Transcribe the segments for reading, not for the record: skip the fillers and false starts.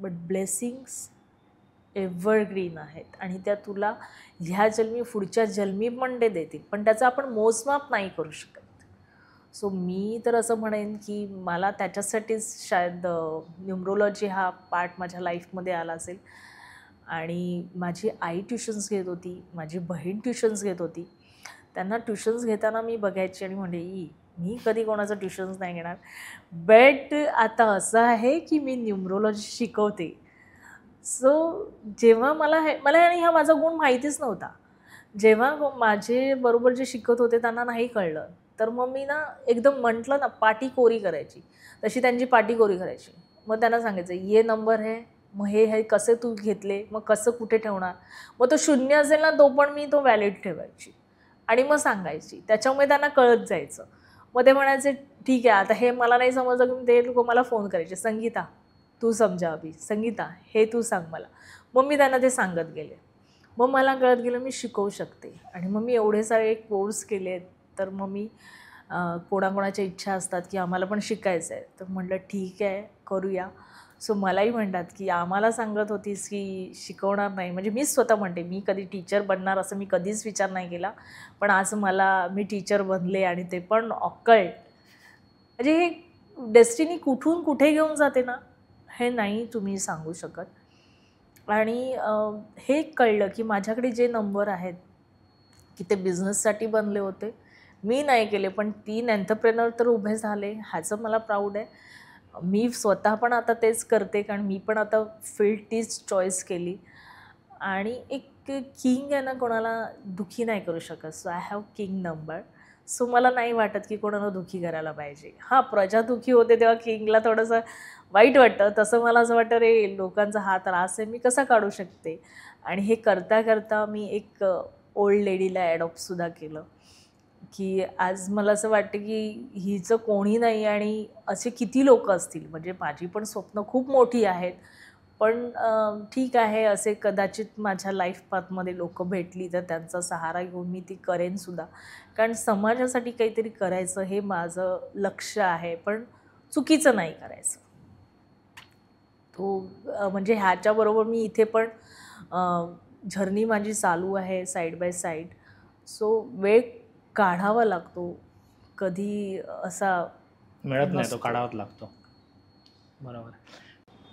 But blessings evergreen आहेत आणि त्या तुला ह्या जन्मी पुढच्या जन्मी पण ते देतील, पण त्याचा आपण मोजमाप नाही करू शकत. सो मी तर असं म्हणेन की मला त्याच्यासाठीच शायद न्यूमरोलॉजी हा पार्ट माझ्या लाईफमध्ये आला असेल. आणि माझी आई ट्युशन्स घेत होती, माझी बहीण ट्युशन्स घेत होती. त्यांना ट्युशन्स घेताना मी बघायची आणि म्हणजे मी कधी कोणाचं ट्युशन्स नाही घेणार. बट आता असं आहे की मी न्यूमरोलॉजी शिकवते. सो जेव्हा मला आणि हा माझा गुण माहितीच नव्हता. जेव्हा माझे बरोबर जे शिकत होते त्यांना नाही कळलं, तर मग मी ना एकदम म्हटलं ना पाटी कोरी करायची, तशी त्यांची पाटी कोरी करायची. मग त्यांना सांगायचं ये नंबर है, मग हे कसे तू घेतले, मग कसं कुठे ठेवणार, मग तो 0 असेल ना तो पण मी तो व्हॅलिड ठेवायची आणि मग सांगायची. त्याच्यामुळे त्यांना कळत जायचं. मग ते म्हणायचे ठीक आहे, आता हे मला नाही समजलं की ते लोक मला फोन करायचे, संगीता तू समजा अभि, संगीता हे तू सांग मला. मग मी त्यांना ते सांगत गेले. मग मला कळत गेलं मी शिकवू शकते. आणि मग मी एवढे सारे कोर्स केले. तर मग मी कोणाकोणाच्या इच्छा असतात की आम्हाला पण शिकायचं आहे, तर म्हटलं ठीक आहे करूया. सो मलाही म्हणतात की आम्हाला सांगत होतीस की शिकवणार नाही, म्हणजे मीच स्वतः म्हणते मी कधी टीचर बनणार असं मी कधीच विचार नाही केला, पण आज मी टीचर बनले आणि ते पण ऑकल्ट. म्हणजे हे डेस्टिनी कुठून कुठे घेऊन जाते ना हे नाही तुम्ही सांगू शकत. आणि हे कळलं की माझ्याकडे जे नंबर आहेत की ते बिझनेससाठी बनले होते, मी नाही केले, पण 3 एंटरप्रेनर तर उभे झाले, ह्याचं मला प्राऊड आहे. मी स्वतः पण आता तेच करते, कारण मी पण आता फील्ड तीच चॉईस केली. आणि एक किंग आहे ना कोणाला दुःखी नाही करू शकत. So I have king number. So मला नाही वाटत की कोणाला दुःखी करायला पाहिजे. हां, प्रजा दुःखी होते तेव्हा किंगला थोडंसं वाईट वाटतं. तसं मला असं वाटतं रे लोकांचा हा त्रास आहे मी कसा काढू शकते. आणि हे करता करता मी एक ओल्ड लेडीला ॲडॉप्टसुद्धा केलं. की आज मला असं वाटतं की हिचं कोणी नाही आणि असे किती लोक असतील. म्हणजे माझी पण स्वप्न खूप मोठी आहेत, पण ठीक आहे असे कदाचित माझ्या लाईफ पाथमध्ये लोकं भेटली तर त्यांचा सहारा घेऊन मी ती करेनसुद्धा. कारण समाजासाठी काहीतरी करायचं हे माझं लक्ष आहे, पण चुकीचं नाही करायचं. तो म्हणजे ह्याच्याबरोबर मी इथे पण जर्नी माझी चालू आहे साईड बाय साईड. सो वेळ काढावा लागतो, कधी असा मिळत नाही, तो काढावाच लागतो. बरोबर.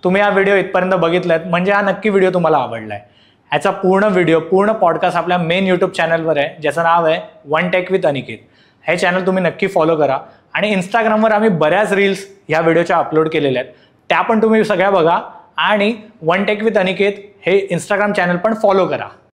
तुम्ही हा व्हिडिओ इथपर्यंत बघितलात म्हणजे हा नक्की व्हिडिओ तुम्हाला आवडला आहे. ह्याचा पूर्ण व्हिडिओ पूर्ण पॉडकास्ट आपल्या मेन यूट्यूब चॅनलवर आहे, ज्याचं नाव आहे वन टेक विथ अनिकेत. हे चॅनल तुम्ही नक्की फॉलो करा. आणि इंस्टाग्रामवर आम्ही बऱ्याच रील्स ह्या व्हिडिओच्या अपलोड केलेल्या आहेत, त्या पण तुम्ही सगळ्या बघा. आणि वन टेक विथ अनिकेत हे इंस्टाग्राम चॅनल पण फॉलो करा.